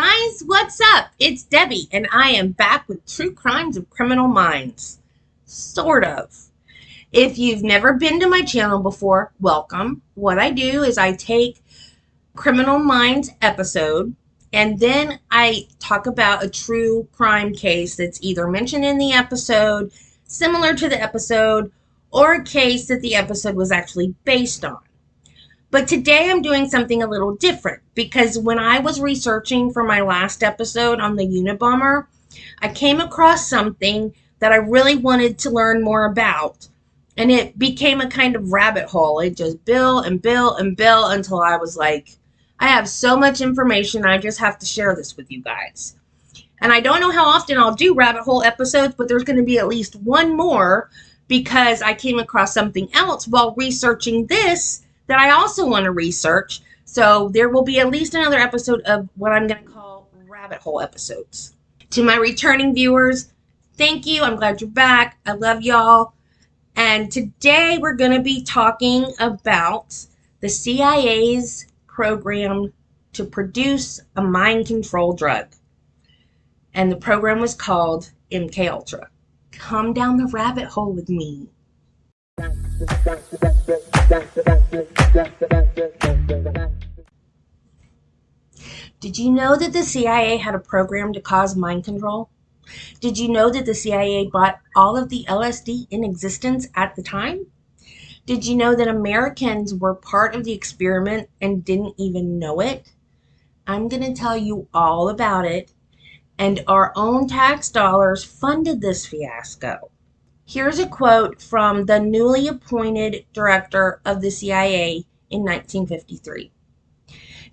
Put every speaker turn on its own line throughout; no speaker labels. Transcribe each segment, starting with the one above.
guys, what's up? It's Debbie, and I am back with True Crimes of Criminal Minds. Sort of. If you've never been to my channel before, welcome. What I do is I take Criminal Minds episode, and then I talk about a true crime case that's either mentioned in the episode, similar to the episode, or a case that the episode was actually based on. But today I'm doing something a little different because when I was researching for my last episode on the Unabomber, I came across something that I really wanted to learn more about. And it became a kind of rabbit hole. It just built and built and built until I was like, I have so much information, I just have to share this with you guys. And I don't know how often I'll do rabbit hole episodes, but there's going to be at least one more because I came across something else while researching this that I also want to research. So there will be at least another episode of what I'm going to call rabbit hole episodes. To my returning viewers, thank you. I'm glad you're back. I love y'all. And today we're going to be talking about the CIA's program to produce a mind control drug. And the program was called MKUltra. Come down the rabbit hole with me. Did you know that the CIA had a program to cause mind control? Did you know that the CIA bought all of the LSD in existence at the time? Did you know that Americans were part of the experiment and didn't even know it? I'm going to tell you all about it. And our own tax dollars funded this fiasco. Here's a quote from the newly appointed director of the CIA in 1953.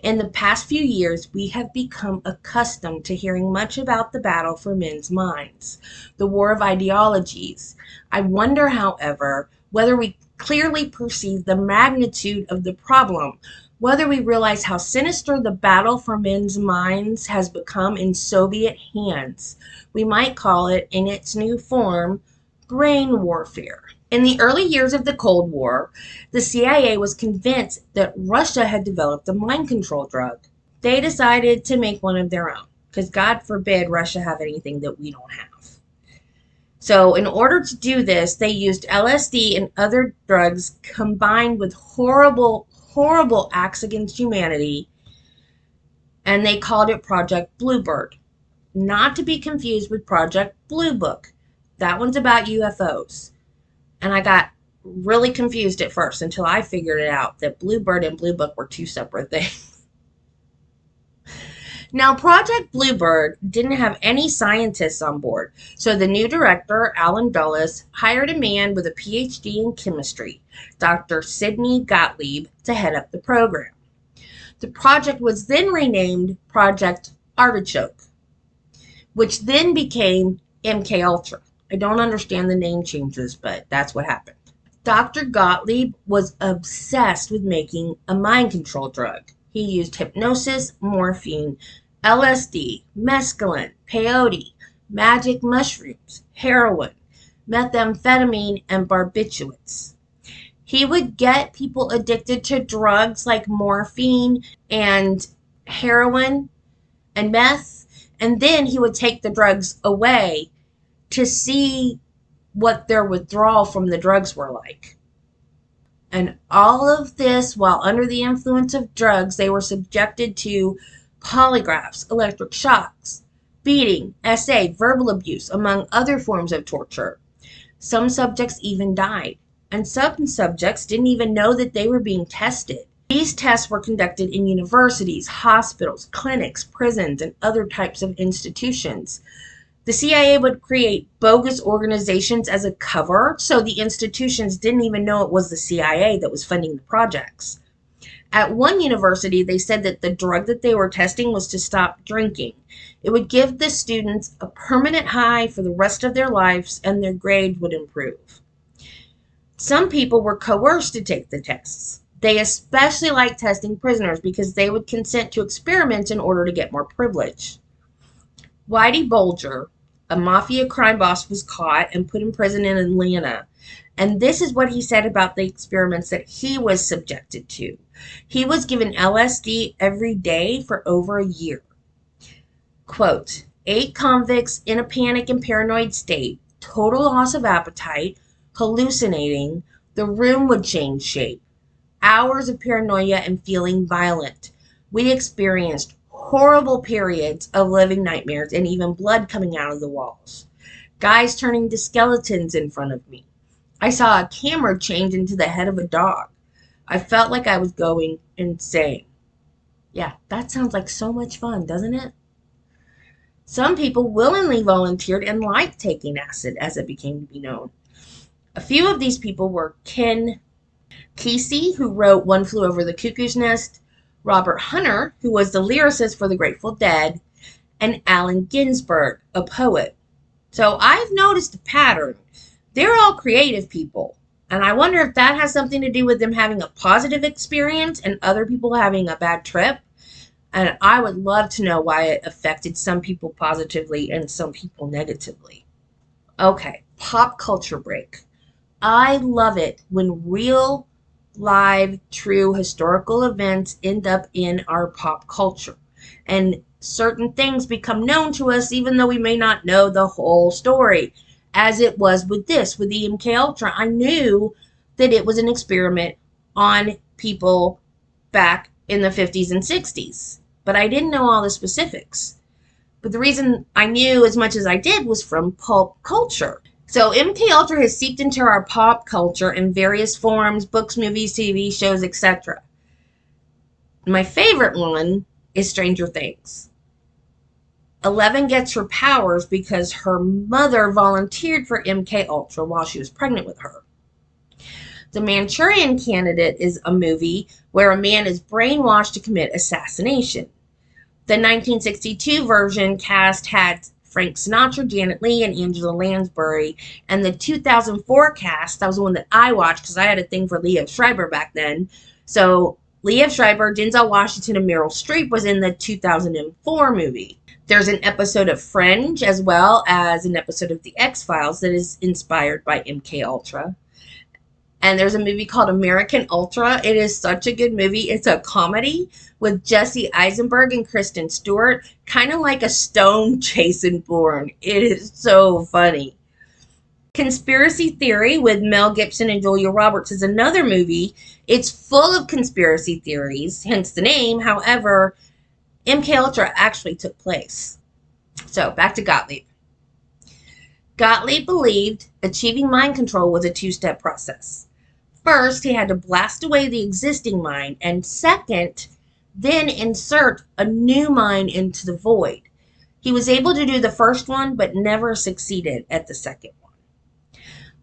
In the past few years, we have become accustomed to hearing much about the battle for men's minds, the war of ideologies. I wonder, however, whether we clearly perceive the magnitude of the problem, whether we realize how sinister the battle for men's minds has become in Soviet hands. We might call it, in its new form, brain warfare. In the early years of the Cold War, the CIA was convinced that Russia had developed a mind control drug. They decided to make one of their own, because God forbid Russia have anything that we don't have. So in order to do this, they used LSD and other drugs combined with horrible acts against humanity, and they called it Project Bluebird. Not to be confused with Project Blue Book. That one's about UFOs. And I got really confused at first until I figured it out that Bluebird and Blue Book were two separate things. Now, Project Bluebird didn't have any scientists on board, so the new director, Alan Dulles, hired a man with a PhD in chemistry, Dr. Sidney Gottlieb, to head up the program. The project was then renamed Project Artichoke, which then became MKUltra. I don't understand the name changes, but that's what happened. Dr. Gottlieb was obsessed with making a mind control drug. He used hypnosis, morphine, LSD, mescaline, peyote, magic mushrooms, heroin, methamphetamine, and barbiturates. He would get people addicted to drugs like morphine and heroin and meth, and then he would take the drugs away to see what their withdrawal from the drugs were like. And all of this while under the influence of drugs, they were subjected to polygraphs, electric shocks, beating, SA, verbal abuse, among other forms of torture. Some subjects even died, and some subjects didn't even know that they were being tested. These tests were conducted in universities, hospitals, clinics, prisons, and other types of institutions. The CIA would create bogus organizations as a cover, so the institutions didn't even know it was the CIA that was funding the projects. At one university, they said that the drug that they were testing was to stop drinking. It would give the students a permanent high for the rest of their lives, and their grades would improve. Some people were coerced to take the tests. They especially liked testing prisoners because they would consent to experiments in order to get more privilege. Whitey Bulger, a mafia crime boss, was caught and put in prison in Atlanta. And this is what he said about the experiments that he was subjected to. He was given LSD every day for over a year. Quote, 8 convicts in a panic and paranoid state, total loss of appetite, hallucinating, the room would change shape. Hours of paranoia and feeling violent. We experienced horrible periods of living nightmares and even blood coming out of the walls. Guys turning to skeletons in front of me. I saw a camera change into the head of a dog. I felt like I was going insane. Yeah, that sounds like so much fun, doesn't it? Some people willingly volunteered and liked taking acid, as it became to be known. A few of these people were Ken Kesey, who wrote One Flew Over the Cuckoo's Nest, Robert Hunter, who was the lyricist for the Grateful Dead, and Allen Ginsberg, a poet. So I've noticed a pattern. They're all creative people. And I wonder if that has something to do with them having a positive experience and other people having a bad trip. And I would love to know why it affected some people positively and some people negatively. Okay, pop culture break. I love it when real, live, true historical events end up in our pop culture. And certain things become known to us even though we may not know the whole story. As it was with this, with the MK Ultra. I knew that it was an experiment on people back in the 50s and 60s. But I didn't know all the specifics. But the reason I knew as much as I did was from pulp culture. So MK Ultra has seeped into our pop culture in various forms, books, movies, TV shows, etc. My favorite one is Stranger Things. Eleven gets her powers because her mother volunteered for MK Ultra while she was pregnant with her. The Manchurian Candidate is a movie where a man is brainwashed to commit assassination. The 1962 version cast had Frank Sinatra, Janet Leigh, and Angela Lansbury. And the 2004 cast, that was the one that I watched because I had a thing for Liev Schreiber back then. So Liev Schreiber, Denzel Washington, and Meryl Streep was in the 2004 movie. There's an episode of Fringe as well as an episode of The X-Files that is inspired by MK Ultra. And there's a movie called American Ultra. It is such a good movie. It's a comedy with Jesse Eisenberg and Kristen Stewart, kind of like a Stone Jason Bourne. It is so funny. Conspiracy Theory with Mel Gibson and Julia Roberts is another movie. It's full of conspiracy theories, hence the name. However, MK Ultra actually took place. So back to Gottlieb. Gottlieb believed achieving mind control was a two-step process. First, he had to blast away the existing mind, and second, then insert a new mind into the void. He was able to do the first one, but never succeeded at the second one.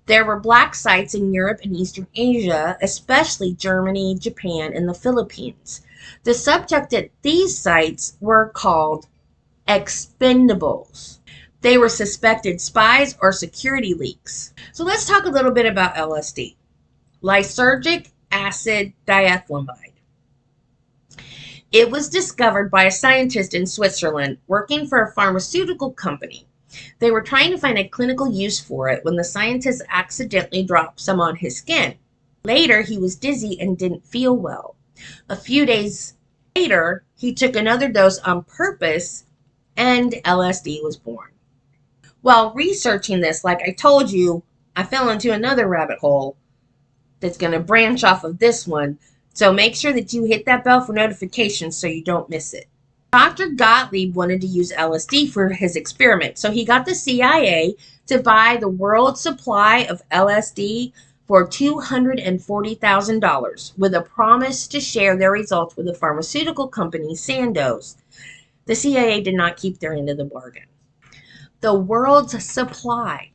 There were black sites in Europe and Eastern Asia, especially Germany, Japan, and the Philippines. The subject at these sites were called expendables. They were suspected spies or security leaks. So let's talk a little bit about LSD. Lysergic acid diethylamide. It was discovered by a scientist in Switzerland working for a pharmaceutical company. They were trying to find a clinical use for it when the scientist accidentally dropped some on his skin. Later, he was dizzy and didn't feel well. A few days later, he took another dose on purpose, and LSD was born. While researching this, like I told you, I fell into another rabbit hole that's going to branch off of this one. So make sure that you hit that bell for notifications so you don't miss it. Dr. Gottlieb wanted to use LSD for his experiment, so he got the CIA to buy the world's supply of LSD for $240,000 with a promise to share their results with the pharmaceutical company Sandoz. The CIA did not keep their end of the bargain. The world's supply.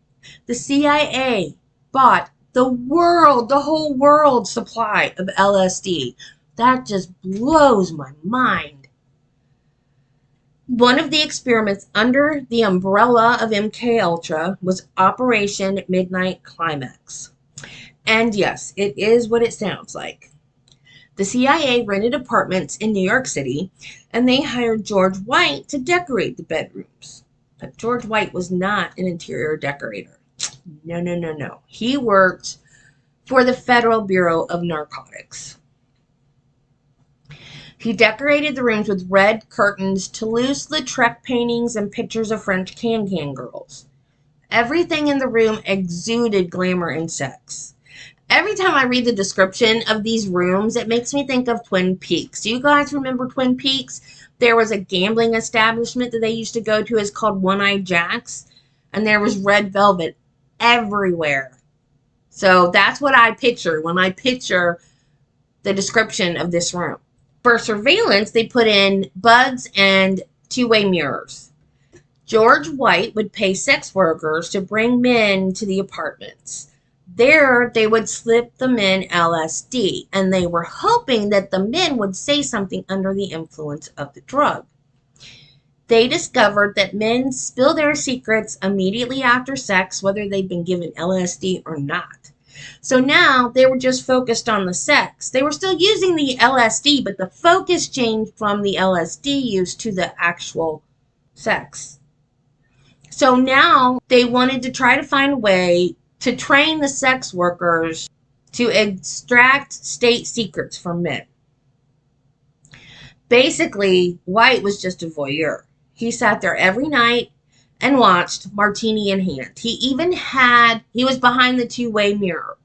The CIA bought the whole world's supply of LSD. That just blows my mind. One of the experiments under the umbrella of MK Ultra was Operation Midnight Climax. And yes, it is what it sounds like. The CIA rented apartments in New York City, and they hired George White to decorate the bedrooms. But George White was not an interior decorator. No. He worked for the Federal Bureau of Narcotics. He decorated the rooms with red curtains, Toulouse-Lautrec paintings, and pictures of French can-can girls. Everything in the room exuded glamour and sex. Every time I read the description of these rooms, it makes me think of Twin Peaks. Do you guys remember Twin Peaks? There was a gambling establishment that they used to go to. It's called One-Eyed Jack's. And there was red velvet everywhere. So that's what I picture when I picture the description of this room. For surveillance, they put in buds and two-way mirrors. George White would pay sex workers to bring men to the apartments. There, they would slip the men LSD, and they were hoping that the men would say something under the influence of the drug. They discovered that men spill their secrets immediately after sex, whether they'd been given LSD or not. So now they were just focused on the sex. They were still using the LSD, but the focus changed from the LSD use to the actual sex. So now they wanted to try to find a way to train the sex workers to extract state secrets from men. Basically, White was just a voyeur. He sat there every night and watched, martini in hand. He was behind the two-way mirror.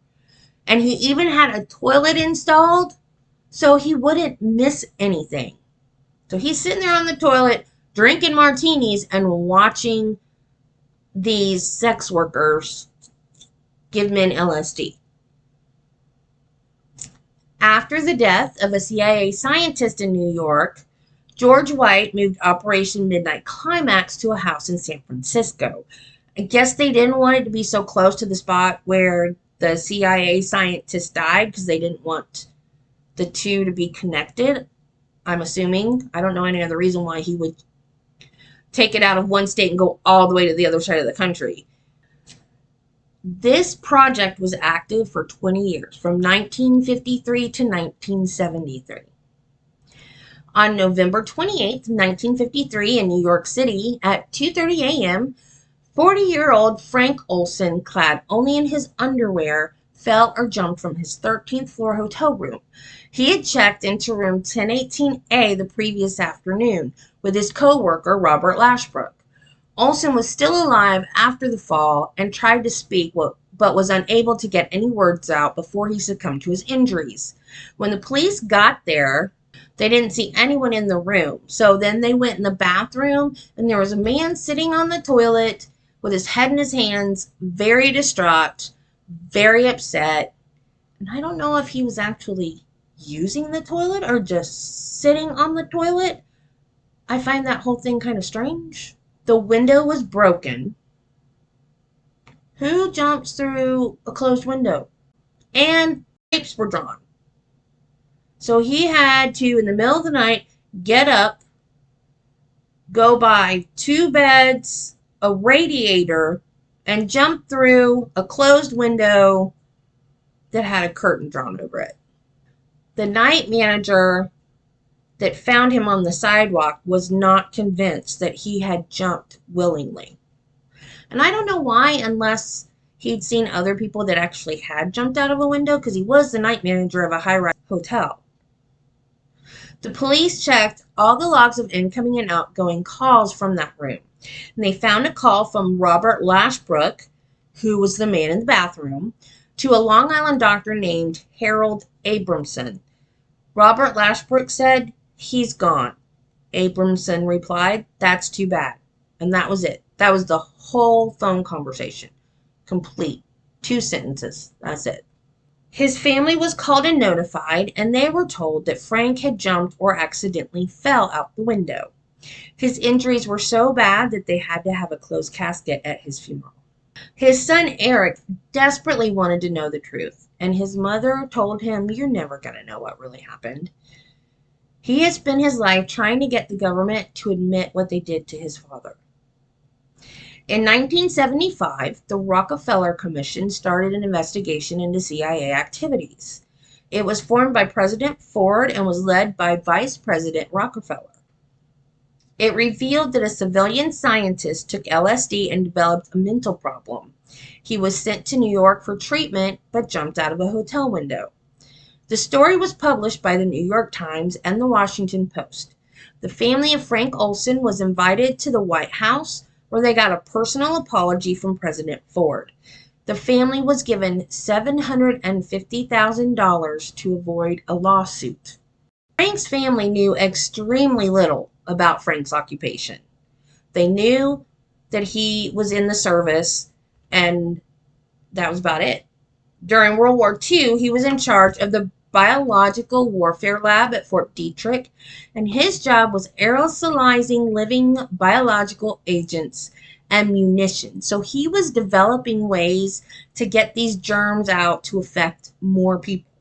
And he even had a toilet installed so he wouldn't miss anything. So he's sitting there on the toilet, drinking martinis and watching these sex workers give men LSD. After the death of a CIA scientist in New York, George White moved Operation Midnight Climax to a house in San Francisco. I guess they didn't want it to be so close to the spot where the CIA scientist died because they didn't want the two to be connected, I'm assuming. I don't know any other reason why he would take it out of one state and go all the way to the other side of the country. This project was active for 20 years, from 1953 to 1973. On November 28, 1953, in New York City, at 2:30 a.m., 40-year-old Frank Olson, clad only in his underwear, fell or jumped from his 13th floor hotel room. He had checked into room 1018A the previous afternoon with his co-worker, Robert Lashbrook. Olson was still alive after the fall and tried to speak, but was unable to get any words out before he succumbed to his injuries. When the police got there, they didn't see anyone in the room. So then they went in the bathroom, and there was a man sitting on the toilet with his head in his hands, very distraught, very upset. And I don't know if he was actually using the toilet or just sitting on the toilet. I find that whole thing kind of strange. The window was broken. Who jumps through a closed window? And drapes were drawn. So he had to, in the middle of the night, get up, go by 2 beds, a radiator, and jump through a closed window that had a curtain drawn over it. The night manager that found him on the sidewalk was not convinced that he had jumped willingly. And I don't know why, unless he'd seen other people that actually had jumped out of a window, because he was the night manager of a high-rise hotel. The police checked all the logs of incoming and outgoing calls from that room. And they found a call from Robert Lashbrook, who was the man in the bathroom, to a Long Island doctor named Harold Abramson. Robert Lashbrook said, "He's gone." Abramson replied, "That's too bad." And that was it. That was the whole phone conversation. Complete. 2 sentences. That's it. His family was called and notified, and they were told that Frank had jumped or accidentally fell out the window. His injuries were so bad that they had to have a closed casket at his funeral. His son Eric desperately wanted to know the truth, and his mother told him, "You're never going to know what really happened." He had spent his life trying to get the government to admit what they did to his father. In 1975, the Rockefeller Commission started an investigation into CIA activities. It was formed by President Ford and was led by Vice President Rockefeller. It revealed that a civilian scientist took LSD and developed a mental problem. He was sent to New York for treatment, but jumped out of a hotel window. The story was published by the New York Times and the Washington Post. The family of Frank Olson was invited to the White House, where they got a personal apology from President Ford. The family was given $750,000 to avoid a lawsuit. Frank's family knew extremely little about Frank's occupation. They knew that he was in the service, and that was about it. During World War II, he was in charge of the Biological Warfare Lab at Fort Detrick, and his job was aerosolizing living biological agents and munitions. So he was developing ways to get these germs out to affect more people.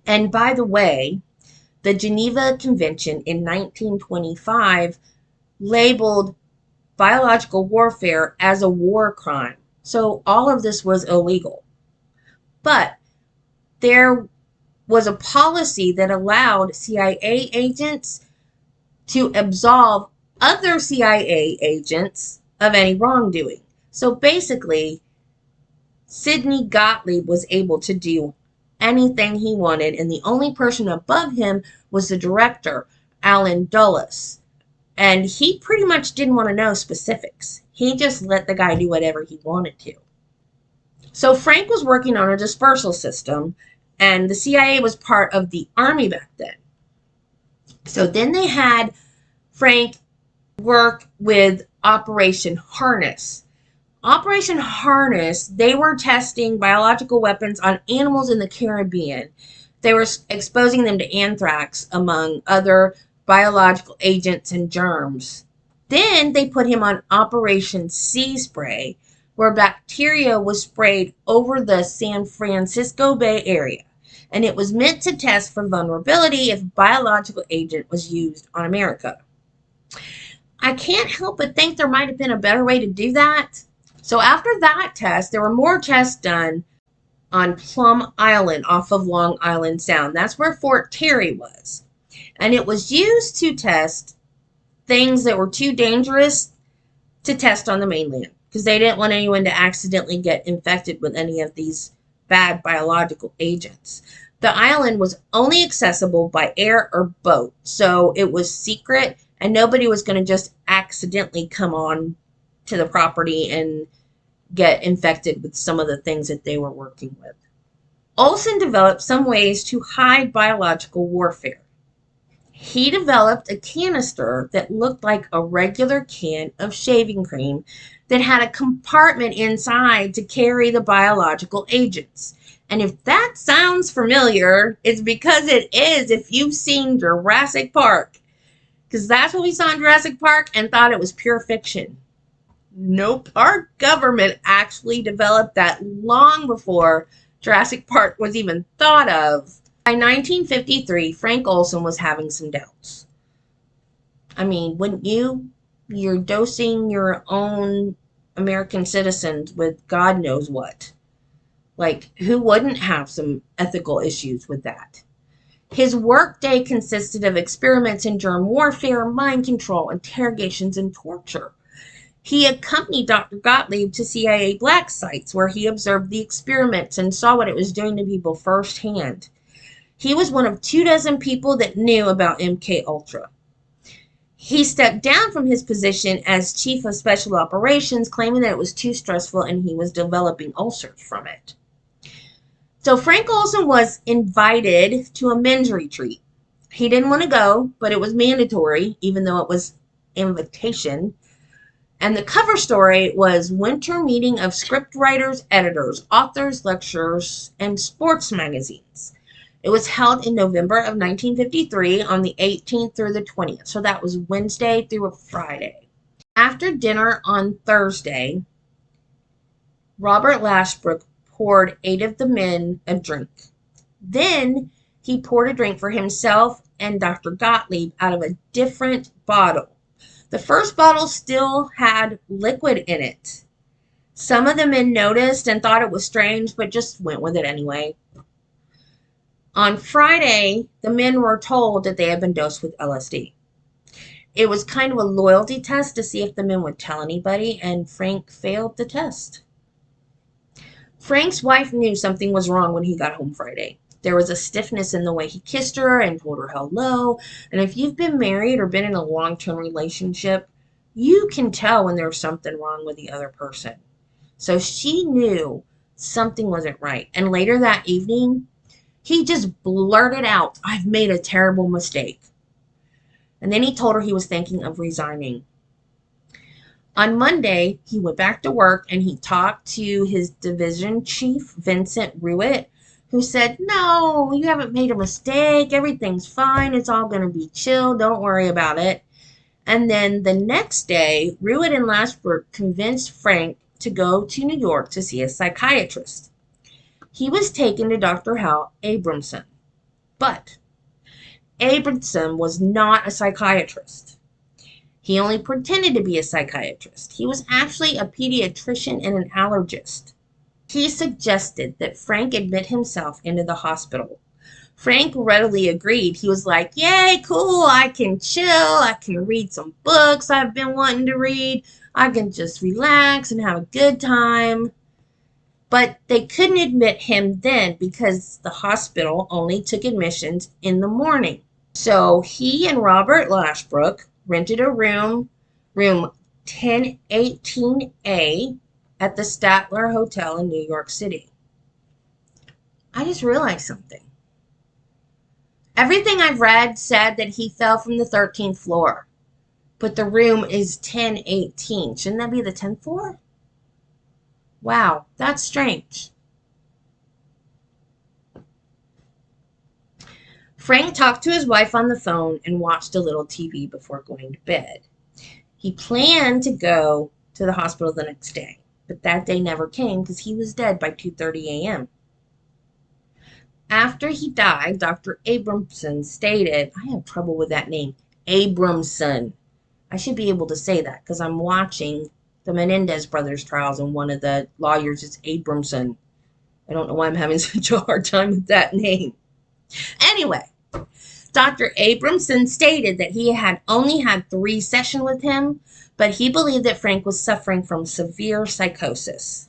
And by the way, the Geneva Convention in 1925 labeled biological warfare as a war crime. So all of this was illegal. But there was a policy that allowed CIA agents to absolve other CIA agents of any wrongdoing. So basically, Sidney Gottlieb was able to do anything he wanted, and the only person above him was the director, Allen Dulles. And he pretty much didn't want to know specifics. He just let the guy do whatever he wanted to. So Frank was working on a dispersal system, and the CIA was part of the Army back then. So then they had Frank work with Operation Harness. Operation Harness, they were testing biological weapons on animals in the Caribbean. They were exposing them to anthrax, among other biological agents and germs. Then they put him on Operation Sea Spray, where bacteria was sprayed over the San Francisco Bay Area, and it was meant to test for vulnerability if a biological agent was used on America. I can't help but think there might have been a better way to do that. So after that test, there were more tests done on Plum Island off of Long Island Sound. That's where Fort Terry was. And it was used to test things that were too dangerous to test on the mainland, because they didn't want anyone to accidentally get infected with any of these bad biological agents. The island was only accessible by air or boat, so it was secret, and nobody was going to just accidentally come on to the property and get infected with some of the things that they were working with. Olsen developed some ways to hide biological warfare. He developed a canister that looked like a regular can of shaving cream that had a compartment inside to carry the biological agents. And if that sounds familiar, it's because it is if you've seen Jurassic Park. Because that's what we saw in Jurassic Park and thought it was pure fiction. Nope, our government actually developed that long before Jurassic Park was even thought of. By 1953, Frank Olson was having some doubts. I mean, wouldn't you? You're dosing your own American citizens with God knows what. Like, who wouldn't have some ethical issues with that? His workday consisted of experiments in germ warfare, mind control, interrogations, and torture. He accompanied Dr. Gottlieb to CIA black sites where he observed the experiments and saw what it was doing to people firsthand. He was one of 24 people that knew about MK Ultra. He stepped down from his position as Chief of Special Operations, claiming that it was too stressful and he was developing ulcers from it. So Frank Olson was invited to a men's retreat. He didn't want to go, but it was mandatory, even though it was invitation. And the cover story was Winter Meeting of Scriptwriters, Editors, Authors, Lecturers, and Sports Magazines. It was held in November of 1953 on the 18th through the 20th. So that was Wednesday through a Friday. After dinner on Thursday, Robert Lashbrook poured 8 of the men a drink. Then he poured a drink for himself and Dr. Gottlieb out of a different bottle. The first bottle still had liquid in it. Some of the men noticed and thought it was strange, but just went with it anyway. On Friday, the men were told that they had been dosed with LSD. It was kind of a loyalty test to see if the men would tell anybody, and Frank failed the test. Frank's wife knew something was wrong when he got home Friday. There was a stiffness in the way he kissed her and told her hello. And if you've been married or been in a long-term relationship, you can tell when there's something wrong with the other person. So she knew something wasn't right. And later that evening, he just blurted out, "I've made a terrible mistake." And then he told her he was thinking of resigning. On Monday, he went back to work and he talked to his division chief, Vincent Ruitt, who said, "No, you haven't made a mistake. Everything's fine. It's all going to be chill. Don't worry about it." And then the next day, Ruitt and Lashbrook convinced Frank to go to New York to see a psychiatrist. He was taken to Dr. Hal Abramson. But Abramson was not a psychiatrist. He only pretended to be a psychiatrist. He was actually a pediatrician and an allergist. He suggested that Frank admit himself into the hospital. Frank readily agreed. He was like, "Yay, cool, I can chill, I can read some books I've been wanting to read, I can just relax and have a good time." But they couldn't admit him then because the hospital only took admissions in the morning. So he and Robert Lashbrook rented a room 1018A, at the Statler Hotel in New York City. I just realized something. Everything I've read said that he fell from the 13th floor, but the room is 1018. Shouldn't that be the 10th floor? Wow, that's strange. Frank talked to his wife on the phone and watched a little TV before going to bed. He planned to go to the hospital the next day, but that day never came because he was dead by 2:30 a.m. After he died, Dr. Abramson stated, I have trouble with that name, Abramson. I should be able to say that because I'm watching the Menendez brothers trials and one of the lawyers is Abramson. I don't know why I'm having such a hard time with that name. Anyway, Dr. Abramson stated that he had only had 3 sessions with him, but he believed that Frank was suffering from severe psychosis.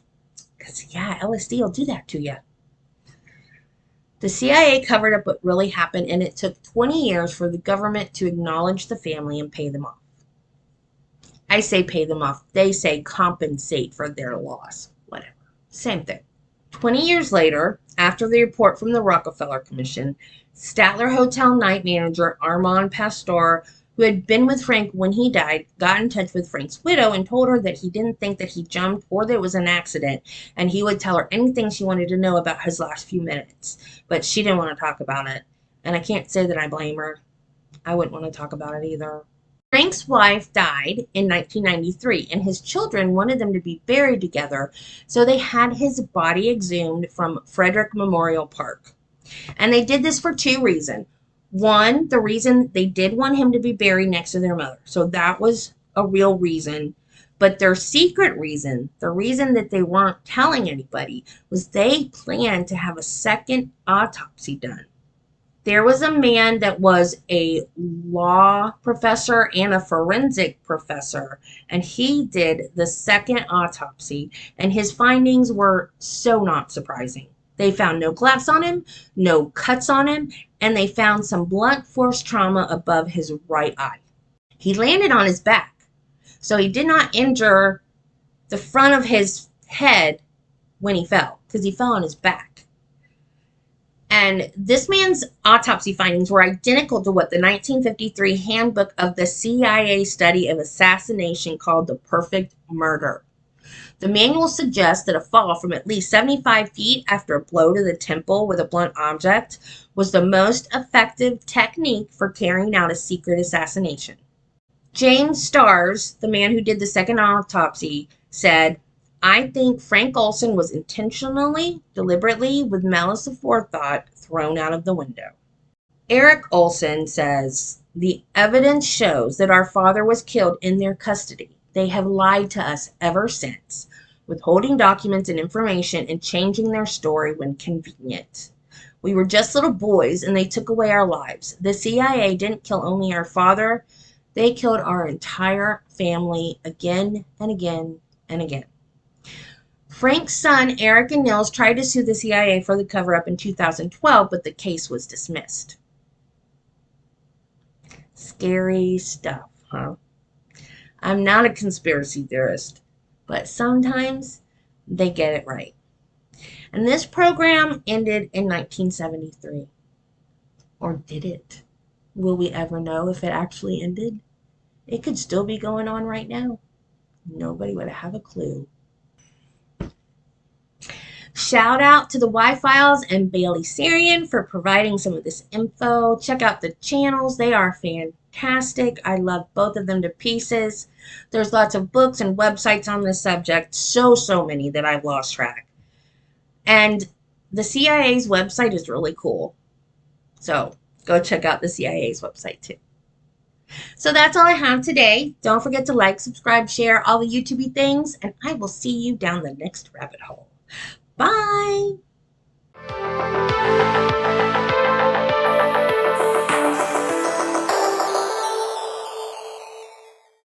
Because, yeah, LSD will do that to you. The CIA covered up what really happened, and it took 20 years for the government to acknowledge the family and pay them off. I say pay them off. They say compensate for their loss. Whatever. Same thing. 20 years later, after the report from the Rockefeller Commission, Statler Hotel night manager Armand Pastor, who had been with Frank when he died, got in touch with Frank's widow and told her that he didn't think that he jumped or that it was an accident, and he would tell her anything she wanted to know about his last few minutes. But she didn't want to talk about it, and I can't say that I blame her. I wouldn't want to talk about it either. Frank's wife died in 1993, and his children wanted them to be buried together, so they had his body exhumed from Frederick Memorial Park. And they did this for 2 reasons. One, the reason they did want him to be buried next to their mother. So that was a real reason. But their secret reason, the reason that they weren't telling anybody, was they planned to have a second autopsy done. There was a man that was a law professor and a forensic professor, and he did the second autopsy, and his findings were so not surprising. They found no clefts on him, no cuts on him, and they found some blunt force trauma above his right eye. He landed on his back, so he did not injure the front of his head when he fell, because he fell on his back. And this man's autopsy findings were identical to what the 1953 Handbook of the CIA Study of Assassination called the perfect murder. The manual suggests that a fall from at least 75 feet after a blow to the temple with a blunt object was the most effective technique for carrying out a secret assassination. James Starrs, the man who did the second autopsy, said, I think Frank Olson was intentionally, deliberately, with malice aforethought, thrown out of the window. Eric Olsen says, the evidence shows that our father was killed in their custody. They have lied to us ever since, withholding documents and information and changing their story when convenient. We were just little boys and they took away our lives. The CIA didn't kill only our father. They killed our entire family again and again and again. Frank's son, Eric and Nils, tried to sue the CIA for the cover-up in 2012, but the case was dismissed. Scary stuff, huh? I'm not a conspiracy theorist, but sometimes they get it right. And this program ended in 1973. Or did it? Will we ever know if it actually ended? It could still be going on right now. Nobody would have a clue. Shout out to the Y-Files and Bailey Sarian for providing some of this info. Check out the channels. They are fantastic. I love both of them to pieces. There's lots of books and websites on this subject. So many that I've lost track. And the CIA's website is really cool. So go check out the CIA's website too. So that's all I have today. Don't forget to like, subscribe, share, all the YouTube things, and I will see you down the next rabbit hole. Bye.